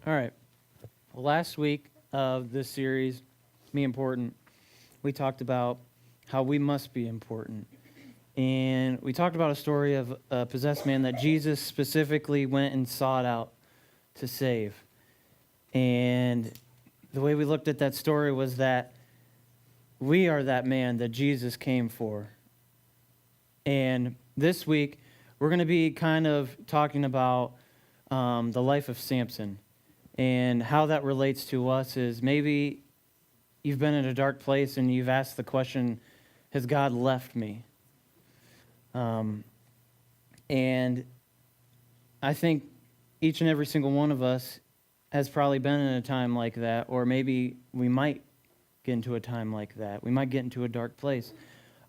All right. Well, last week of this series, Me Important, we talked about how we must be important. And we talked about a story of a possessed man that Jesus specifically went and sought out to save. And the way we looked at that story was that we are that man that Jesus came for. And this week, we're going to be kind of talking about the life of Samson. And how that relates to us is maybe you've been in a dark place and you've asked the question, has God left me? And I think each and every single one of us has probably been in a time like that, or maybe we might get into a time like that. We might get into a dark place.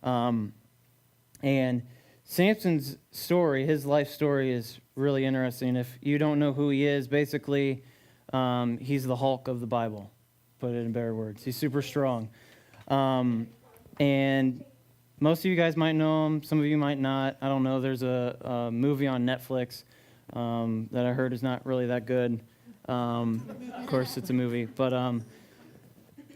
And Samson's story, his life story, is really interesting. If you don't know who he is, basically, he's the Hulk of the Bible, put it in better words. He's super strong. And most of you guys might know him. Some of you might not. I don't know. There's a movie on Netflix that I heard is not really that good. Of course, it's a movie. But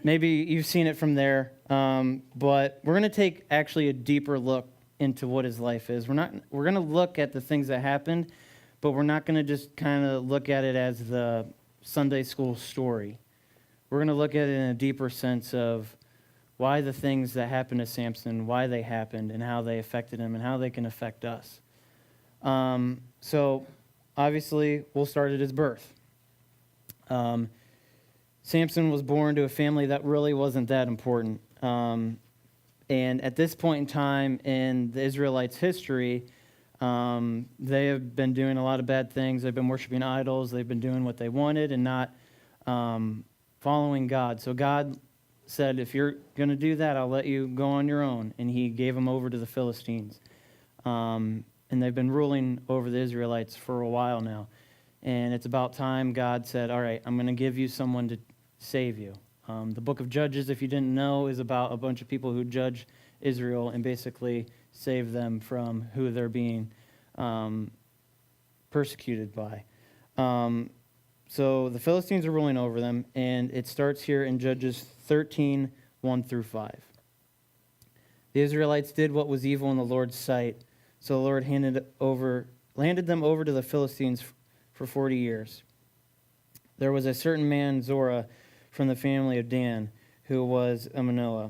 maybe you've seen it from there. But we're going to take actually a deeper look into what his life is. We're going to look at the things that happened, but we're not going to just kind of look at it as the Sunday school story. We're going to look at it in a deeper sense of why the things that happened to Samson, why they happened, and how they affected him, and how they can affect us. So, obviously, we'll start at his birth. Samson was born to a family that really wasn't that important. And at this point in time in the Israelites' history, they have been doing a lot of bad things. They've been worshiping idols. They've been doing what they wanted and not following God. So God said, if you're going to do that, I'll let you go on your own. And he gave them over to the Philistines. And they've been ruling over the Israelites for a while now. And it's about time God said, all right, I'm going to give you someone to save you. The book of Judges, if you didn't know, is about a bunch of people who judge Israel and basically save them from who they're being persecuted by. So the Philistines are ruling over them, and it starts here in Judges 13, 1 through 5. The Israelites did what was evil in the Lord's sight, so the Lord handed them over to the Philistines for 40 years. There was a certain man, Zorah, from the family of Dan, who was a Manoah.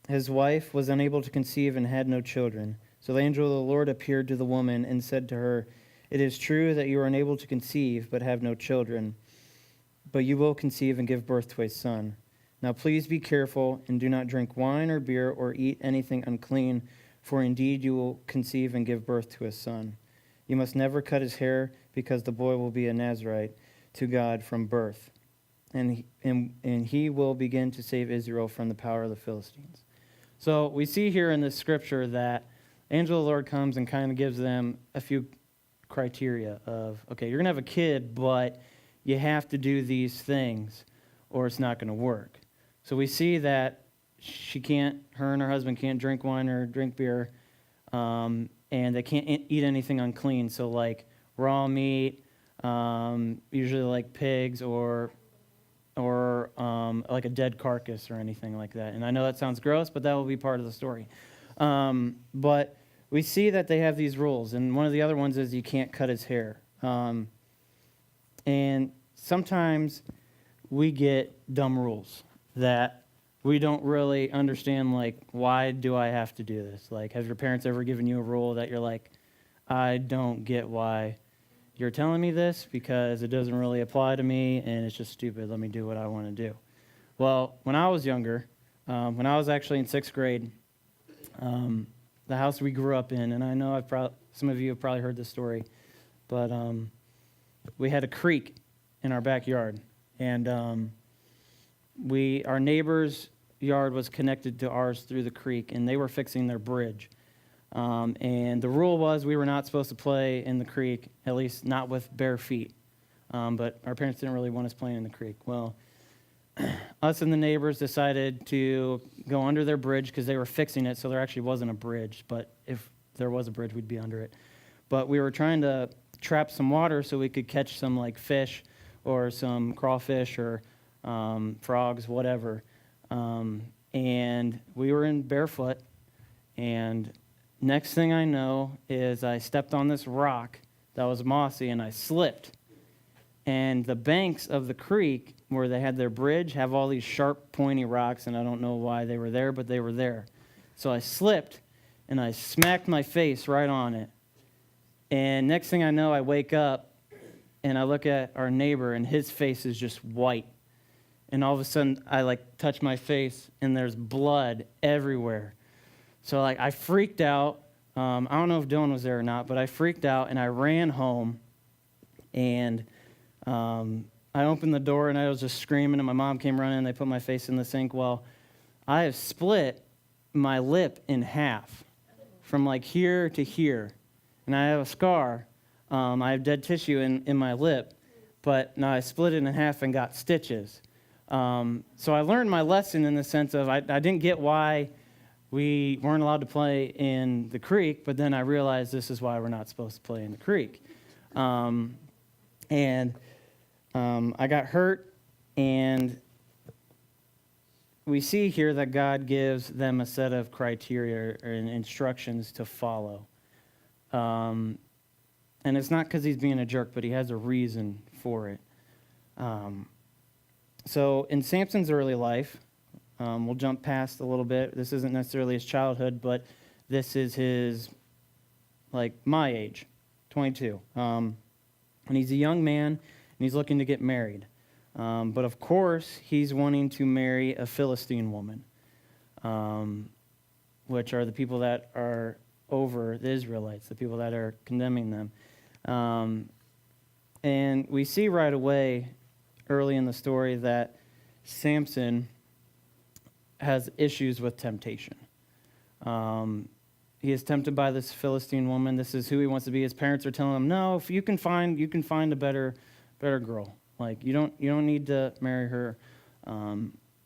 His wife was unable to conceive and had no children. So the angel of the Lord appeared to the woman and said to her, "It is true that you are unable to conceive but have no children, but you will conceive and give birth to a son. Now please be careful and do not drink wine or beer or eat anything unclean, for indeed you will conceive and give birth to a son. You must never cut his hair, because the boy will be a Nazirite to God from birth. And he will begin to save Israel from the power of the Philistines." So we see here in this scripture that angel of the Lord comes and kind of gives them a few criteria of, okay, you're going to have a kid, but you have to do these things or it's not going to work. So we see that her and her husband can't drink wine or drink beer, and they can't eat anything unclean. So like raw meat, usually like pigs or like a dead carcass or anything like that. And I know that sounds gross, but that will be part of the story. But we see that they have these rules, and one of the other ones is you can't cut his hair. And sometimes we get dumb rules that we don't really understand, like, why do I have to do this? Like, have your parents ever given you a rule that you're like, I don't get why you're telling me this, because it doesn't really apply to me and it's just stupid. Let me do what I want to do. Well, when I was younger, when I was actually in 6th grade, the house we grew up in, and I know some of you have probably heard this story, but we had a creek in our backyard, and our neighbor's yard was connected to ours through the creek, and they were fixing their bridge. And the rule was we were not supposed to play in the creek, at least not with bare feet. But our parents didn't really want us playing in the creek. Well, us and the neighbors decided to go under their bridge because they were fixing it, so there actually wasn't a bridge. But if there was a bridge, we'd be under it. But we were trying to trap some water so we could catch some like fish or some crawfish or frogs, whatever. And we were in barefoot, and next thing I know is I stepped on this rock that was mossy, and I slipped. And the banks of the creek where they had their bridge have all these sharp, pointy rocks, and I don't know why they were there, but they were there. So I slipped, and I smacked my face right on it. And next thing I know, I wake up, and I look at our neighbor, and his face is just white. And all of a sudden, I touch my face, and there's blood everywhere. So I freaked out. I don't know if Dylan was there or not, but I freaked out, and I ran home, and I opened the door, and I was just screaming, and my mom came running, and they put my face in the sink. Well, I have split my lip in half from here to here, and I have a scar. I have dead tissue in my lip, but now I split it in half and got stitches. So I learned my lesson in the sense of I didn't get why we weren't allowed to play in the creek, but then I realized this is why we're not supposed to play in the creek. And I got hurt, and we see here that God gives them a set of criteria and instructions to follow. And it's not because he's being a jerk, but he has a reason for it. So in Samson's early life, we'll jump past a little bit. This isn't necessarily his childhood, but this is his, my age, 22. And he's a young man, and he's looking to get married. But of course, he's wanting to marry a Philistine woman, which are the people that are over the Israelites, the people that are condemning them. And we see right away, early in the story, that Samson has issues with temptation. He is tempted by this Philistine woman. This is who he wants to be. His parents are telling him, "No, if you can find a better girl. You don't need to marry her.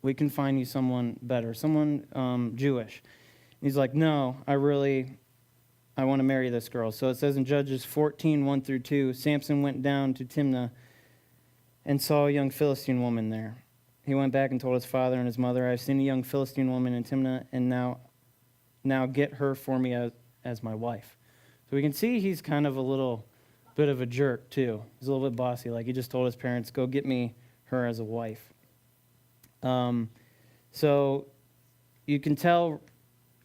We can find you someone better, someone Jewish." And he's like, "No, I want to marry this girl." So it says in Judges 14, 1-2, Samson went down to Timnah and saw a young Philistine woman there. He went back and told his father and his mother, "I've seen a young Philistine woman in Timnah, and now get her for me as my wife." So we can see he's kind of a little bit of a jerk, too. He's a little bit bossy. He just told his parents, "Go get me her as a wife." So you can tell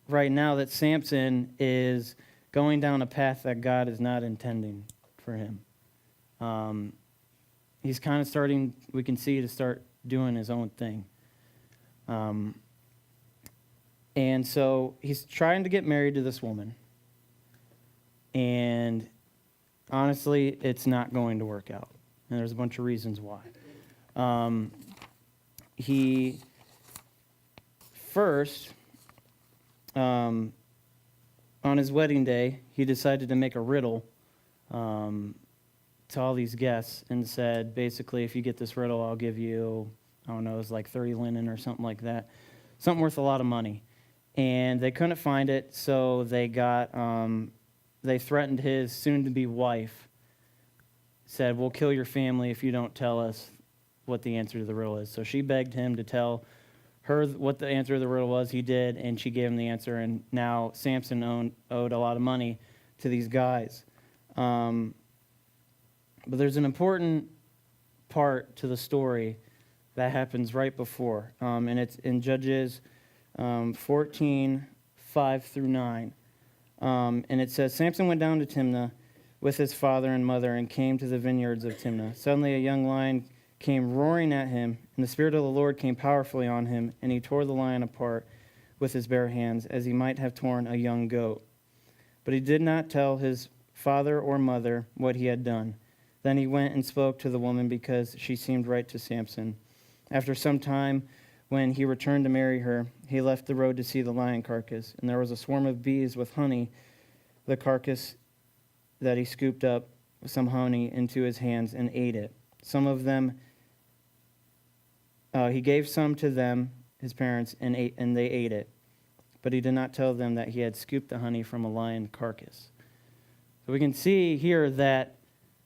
right now that Samson is going down a path that God is not intending for him. He's kind of starting, we can see, to start doing his own thing. And so he's trying to get married to this woman. And honestly, it's not going to work out. And there's a bunch of reasons why. He first, on his wedding day, he decided to make a riddle to all these guests and said, basically, if you get this riddle, I'll give you, I don't know, it was 30 linen or something like that. Something worth a lot of money. And they couldn't find it, so they threatened his soon-to-be wife, said, "We'll kill your family if you don't tell us what the answer to the riddle is." So she begged him to tell her what the answer to the riddle was. He did, and she gave him the answer, and now Samson owed a lot of money to these guys. But there's an important part to the story that happens right before, and it's in Judges 14, 5-9. And it says, Samson went down to Timnah with his father and mother and came to the vineyards of Timnah. Suddenly a young lion came roaring at him, and the Spirit of the Lord came powerfully on him, and he tore the lion apart with his bare hands, as he might have torn a young goat. But he did not tell his father or mother what he had done. Then he went and spoke to the woman because she seemed right to Samson. After some time, when he returned to marry her, he left the road to see the lion carcass, and there was a swarm of bees with honey, the carcass that he scooped up some honey into his hands and ate it. Some of them, he gave some to them, his parents, and they ate it. But he did not tell them that he had scooped the honey from a lion carcass. So we can see here that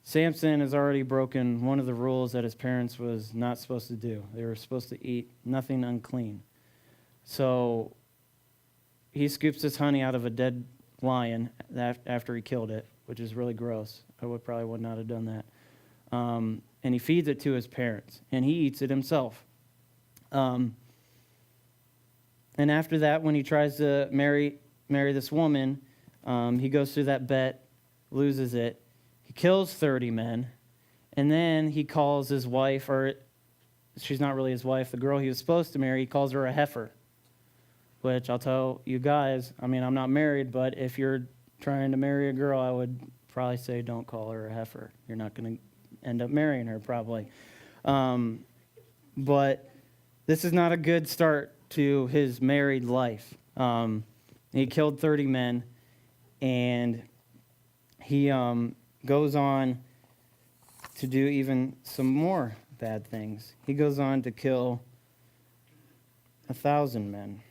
Samson has already broken one of the rules that his parents was not supposed to do. They were supposed to eat nothing unclean. So he scoops this honey out of a dead lion after he killed it, which is really gross. I would not have done that. And he feeds it to his parents, and he eats it himself. And after that, when he tries to marry this woman, he goes through that bet, loses it. He kills 30 men, and then he calls his wife, or she's not really his wife, the girl he was supposed to marry, he calls her a heifer, which I'll tell you guys, I mean, I'm not married, but if you're trying to marry a girl, I would probably say don't call her a heifer. You're not going to end up marrying her, probably. But this is not a good start to his married life. He killed 30 men, and he goes on to do even some more bad things. He goes on to kill 1,000 men.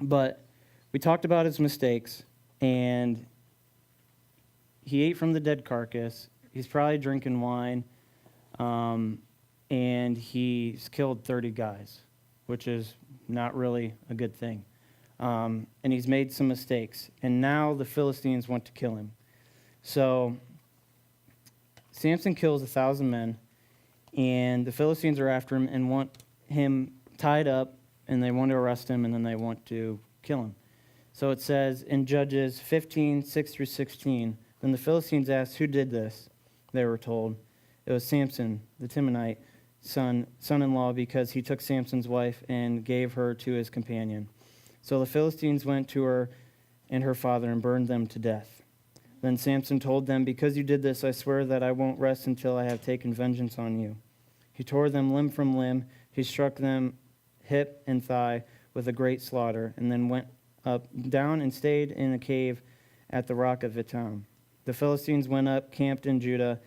But we talked about his mistakes, and he ate from the dead carcass. He's probably drinking wine, and he's killed 30 guys, which is not really a good thing. And he's made some mistakes, and now the Philistines want to kill him. So Samson kills 1,000 men, and the Philistines are after him and want him tied up, and they want to arrest him, and then they want to kill him. So it says in Judges 15, 6 through 16, then the Philistines asked, who did this? They were told, it was Samson, the Timnite son-in-law, because he took Samson's wife and gave her to his companion. So the Philistines went to her and her father and burned them to death. Then Samson told them, because you did this, I swear that I won't rest until I have taken vengeance on you. He tore them limb from limb. He struck them hip and thigh with a great slaughter, and then went down and stayed in a cave at the rock of Etam. The Philistines went up, camped in Judah,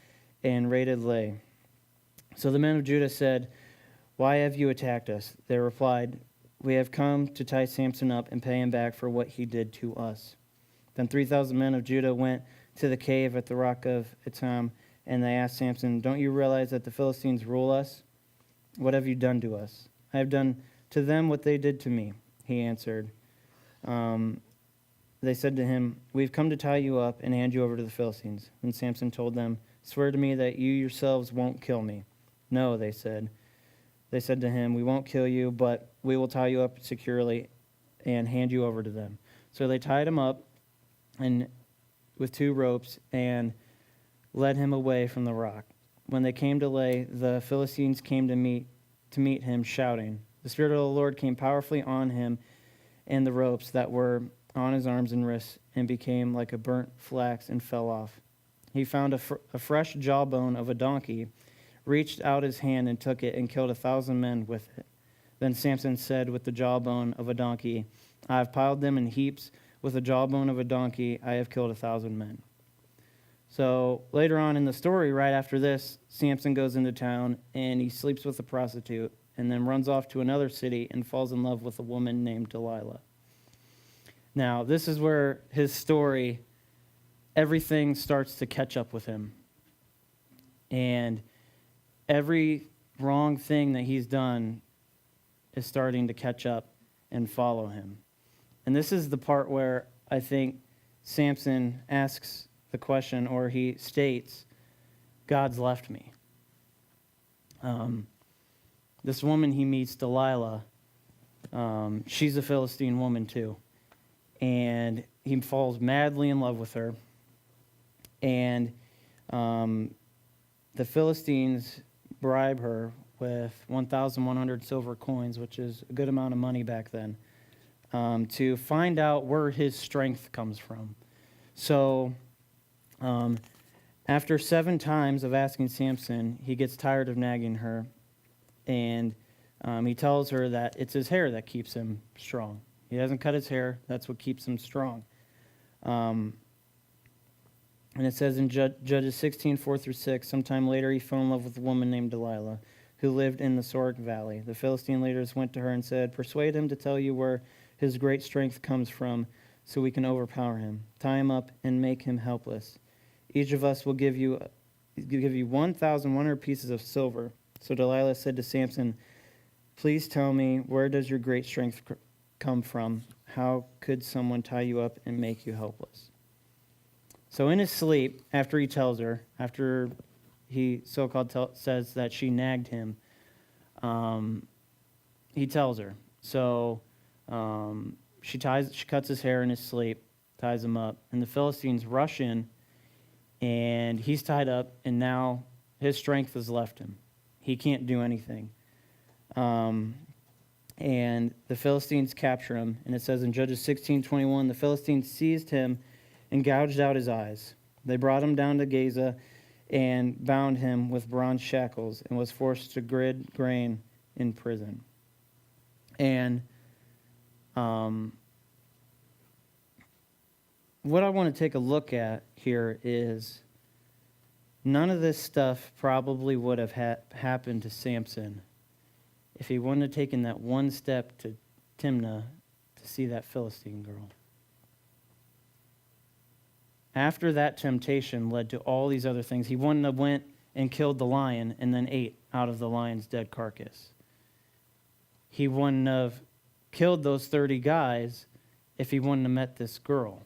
and raided Lai. So the men of Judah said, why have you attacked us? They replied, we have come to tie Samson up and pay him back for what he did to us. Then 3,000 men of Judah went to the cave at the rock of Etam, and they asked Samson, don't you realize that the Philistines rule us? What have you done to us? I have done to them what they did to me, he answered. They said to him, we've come to tie you up and hand you over to the Philistines. And Samson told them, swear to me that you yourselves won't kill me. No, they said. They said to him, we won't kill you, but we will tie you up securely and hand you over to them. So they tied him up with 2 ropes and led him away from the rock. When they came to Lai, the Philistines came to meet him, shouting. The Spirit of the Lord came powerfully on him and the ropes that were on his arms and wrists, and became like a burnt flax and fell off. He found a fresh jawbone of a donkey, reached out his hand and took it, and killed 1,000 men with it. Then Samson said with the jawbone of a donkey, I have piled them in heaps. With the jawbone of a donkey, I have killed 1,000 men. So later on in the story, right after this, Samson goes into town, and he sleeps with a prostitute, and then runs off to another city and falls in love with a woman named Delilah. Now, this is where his story, everything starts to catch up with him. And every wrong thing that he's done is starting to catch up and follow him. And this is the part where I think Samson asks the question, or he states, God's left me. This woman he meets, Delilah, she's a Philistine woman too. And he falls madly in love with her. And the Philistines bribe her with 1,100 silver coins, which is a good amount of money back then, to find out where his strength comes from. So after 7 times of asking Samson, he gets tired of nagging her, and he tells her that it's his hair that keeps him strong. He doesn't cut his hair. That's what keeps him strong. And it says in Judges 16, 4 through 6, sometime later he fell in love with a woman named Delilah, who lived in the Sorek Valley. The Philistine leaders went to her and said, persuade him to tell you where his great strength comes from, so we can overpower him. Tie him up and make him helpless. Each of us will give you 1,100 pieces of silver." So Delilah said to Samson, "Please tell me, where does your great strength come from? How could someone tie you up and make you helpless?" So in his sleep, after he tells her, after he so-called says that she nagged him, he tells her. So she cuts his hair in his sleep, ties him up, and the Philistines rush in, and he's tied up, and now his strength has left him. He can't do anything. And the Philistines capture him, and it says in Judges 16:21, the Philistines seized him and gouged out his eyes. They brought him down to Gaza and bound him with bronze shackles and was forced to grid grain in prison. And what I want to take a look at here is none of this stuff probably would have happened to Samson if he wouldn't have taken that one step to Timnah to see that Philistine girl. After that temptation led to all these other things, he wouldn't have went and killed the lion and then ate out of the lion's dead carcass. He wouldn't have killed those 30 guys if he wouldn't have met this girl.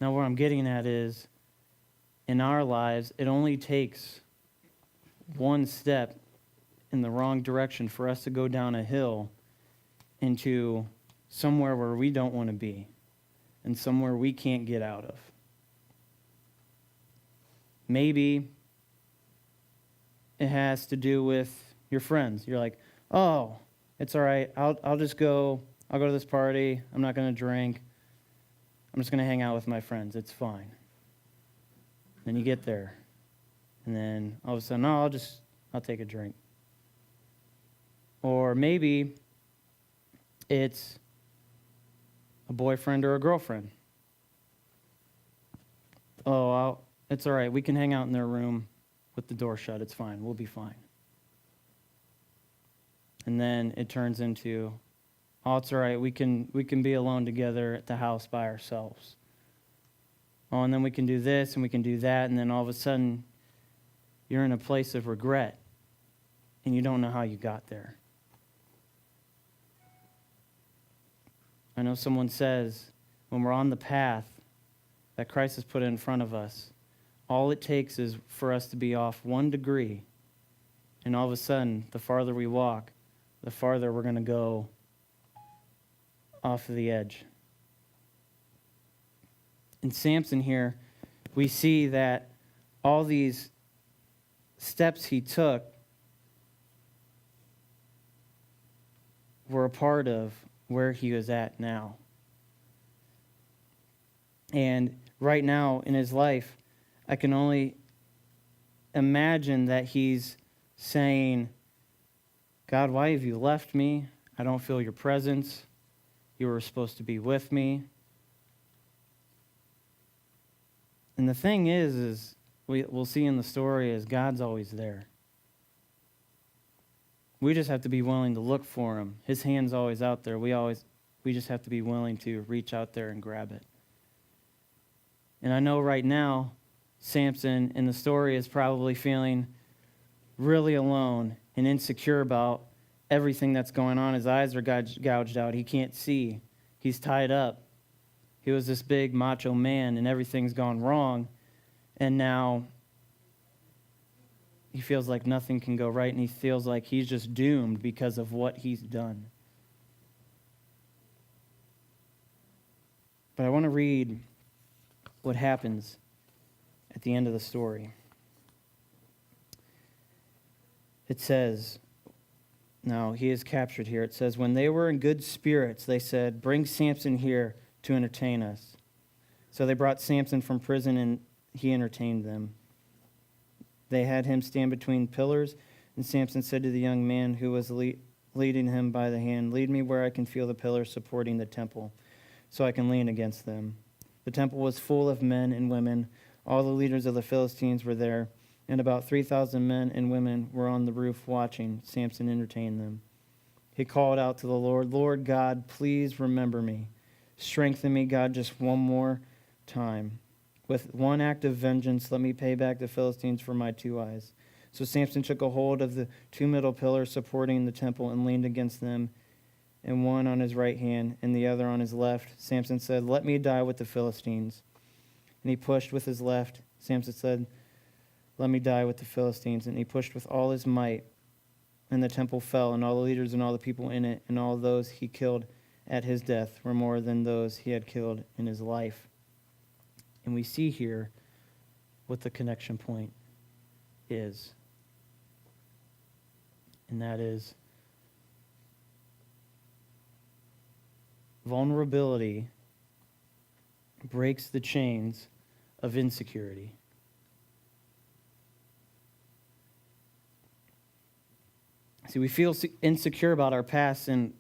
Now, what I'm getting at is, in our lives, it only takes one step in the wrong direction for us to go down a hill into somewhere where we don't want to be and somewhere we can't get out of. Maybe it has to do with your friends. You're like, "Oh, it's all right. I'll just go. I'll go to this party. I'm not going to drink. I'm just going to hang out with my friends. It's fine." Then you get there, and then all of a sudden, "No, I'll take a drink." Or maybe it's a boyfriend or a girlfriend. "Oh, it's all right. We can hang out in their room with the door shut. It's fine. We'll be fine." And then it turns into, "Oh, it's all right. We can be alone together at the house by ourselves. Oh, and then we can do this and we can do that." And then all of a sudden, you're in a place of regret, and you don't know how you got there. I know someone says when we're on the path that Christ has put in front of us, all it takes is for us to be off 1 degree, and all of a sudden, the farther we walk, the farther we're going to go off of the edge. In Samson here, we see that all these steps he took were a part of where he was at now. And right now in his life, I can only imagine that he's saying, "God, why have you left me? I don't feel your presence. You were supposed to be with me." And the thing is we'll see in the story is God's always there. We just have to be willing to look for him. His hand's always out there. We just have to be willing to reach out there and grab it. And I know right now, Samson in the story is probably feeling really alone and insecure about everything that's going on. His eyes are gouged out. He can't see. He's tied up. He was this big macho man, and everything's gone wrong. And now he feels like nothing can go right, and he feels like he's just doomed because of what he's done. But I want to read what happens at the end of the story. It says, now he is captured here. It says, when they were in good spirits, they said, bring Samson here to entertain us. So they brought Samson from prison, and he entertained them. They had him stand between pillars, and Samson said to the young man who was leading him by the hand, lead me where I can feel the pillars supporting the temple, so I can lean against them. The temple was full of men and women. All the leaders of the Philistines were there, and about 3,000 men and women were on the roof watching Samson entertain them. He called out to the Lord, Lord God, please remember me. Strengthen me, God, just one more time. With one act of vengeance, let me pay back the Philistines for my 2 eyes. So Samson took a hold of the 2 middle pillars supporting the temple and leaned against them, and one on his right hand and the other on his left. Samson said, "Let me die with the Philistines." And he pushed with his left. Samson said, "Let me die with the Philistines." And he pushed with all his might, and the temple fell, and all the leaders and all the people in it, and all those he killed at his death were more than those he had killed in his life. And we see here what the connection point is. And that is vulnerability breaks the chains of insecurity. See, we feel insecure about our past and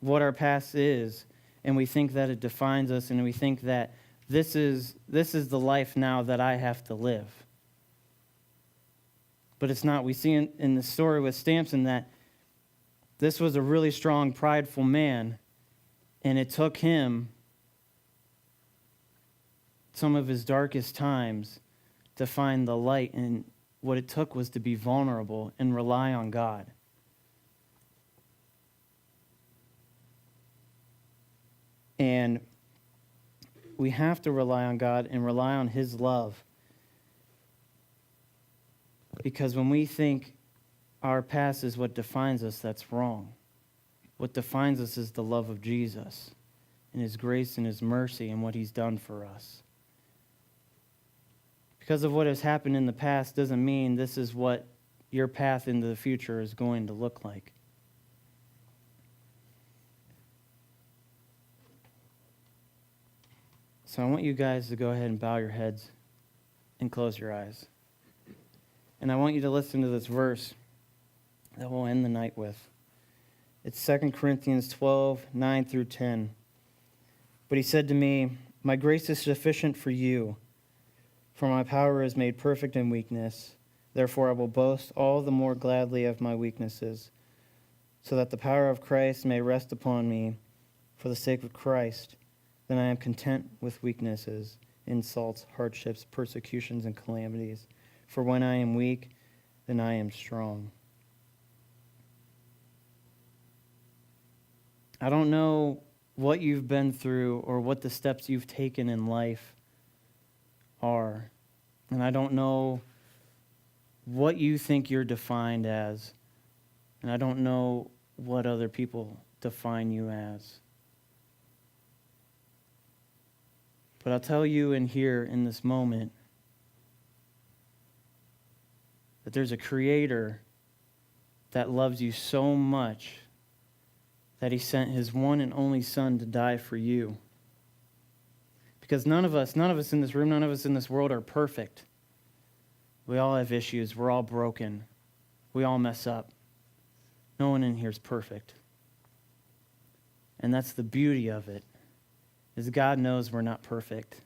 what our past is, and we think that it defines us, and we think that this is the life now that I have to live. But it's not. We see in the story with Samson that this was a really strong, prideful man, and it took him some of his darkest times to find the light, and what it took was to be vulnerable and rely on God. And we have to rely on God and rely on His love. Because when we think our past is what defines us, that's wrong. What defines us is the love of Jesus and His grace and His mercy and what He's done for us. Because of what has happened in the past doesn't mean this is what your path into the future is going to look like. So I want you guys to go ahead and bow your heads and close your eyes. And I want you to listen to this verse that we'll end the night with. It's 2 Corinthians 12, 9 through 10. But he said to me, "My grace is sufficient for you, for my power is made perfect in weakness. Therefore I will boast all the more gladly of my weaknesses, so that the power of Christ may rest upon me. For the sake of Christ, then I am content with weaknesses, insults, hardships, persecutions, and calamities. For when I am weak, then I am strong." I don't know what you've been through or what the steps you've taken in life are. And I don't know what you think you're defined as. And I don't know what other people define you as. But I'll tell you in here in this moment that there's a Creator that loves you so much that He sent His one and only Son to die for you. Because none of us in this room, none of us in this world are perfect. We all have issues. We're all broken. We all mess up. No one in here is perfect. And that's the beauty of it, is God knows we're not perfect.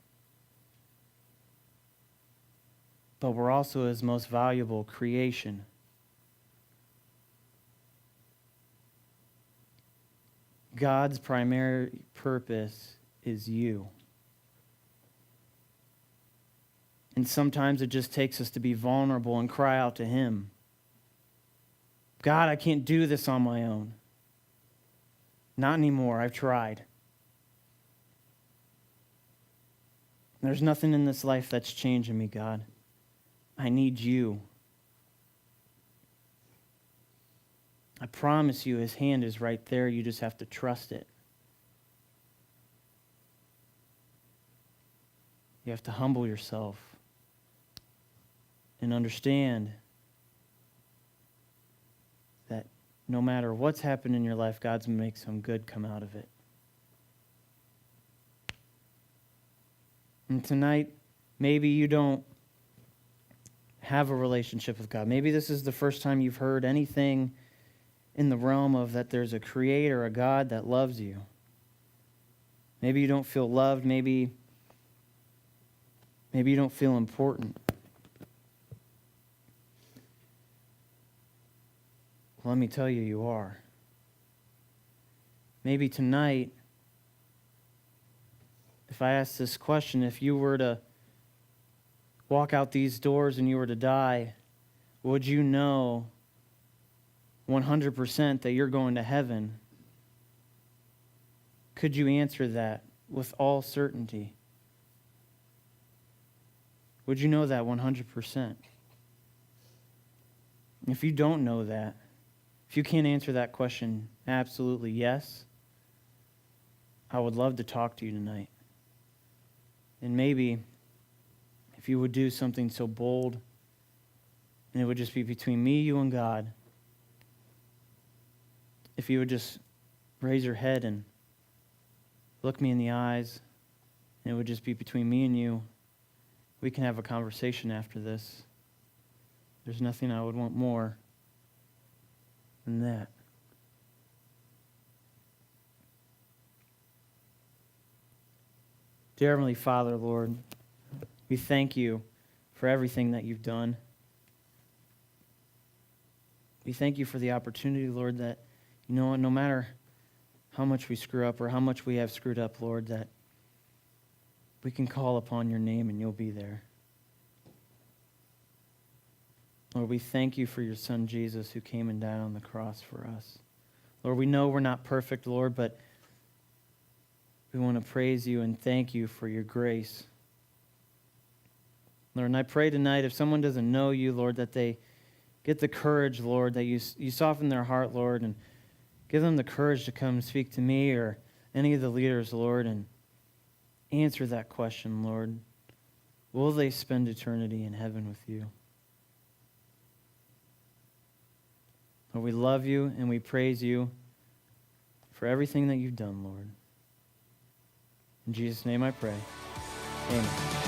But we're also His most valuable creation. God's primary purpose is you. And sometimes it just takes us to be vulnerable and cry out to Him. God, I can't do this on my own. Not anymore. I've tried. There's nothing in this life that's changing me, God. I need you. I promise you, His hand is right there. You just have to trust it. You have to humble yourself and understand that no matter what's happened in your life, God's going to make some good come out of it. And tonight, maybe you don't have a relationship with God. Maybe this is the first time you've heard anything in the realm of that there's a Creator, a God that loves you. Maybe you don't feel loved. Maybe you don't feel important. Well, let me tell you, you are. Maybe tonight, if I ask this question, if you were to walk out these doors and you were to die, would you know 100% that you're going to heaven? Could you answer that with all certainty? Would you know that 100%? If you don't know that, if you can't answer that question absolutely yes, I would love to talk to you tonight. And maybe if you would do something so bold, and it would just be between me, you, and God, if you would just raise your head and look me in the eyes, and it would just be between me and you, we can have a conversation after this. There's nothing I would want more than that. Dear Heavenly Father, Lord, we thank you for everything that you've done. We thank you for the opportunity, Lord, that, you know what, no matter how much we screw up or how much we have screwed up, Lord, that we can call upon your name and you'll be there. Lord, we thank you for your Son, Jesus, who came and died on the cross for us. Lord, we know we're not perfect, Lord, but we want to praise you and thank you for your grace. Lord, and I pray tonight, if someone doesn't know you, Lord, that they get the courage, Lord, that you soften their heart, Lord, and give them the courage to come speak to me or any of the leaders, Lord, and answer that question, Lord. Will they spend eternity in heaven with you? Lord, we love you and we praise you for everything that you've done, Lord. In Jesus' name I pray. Amen.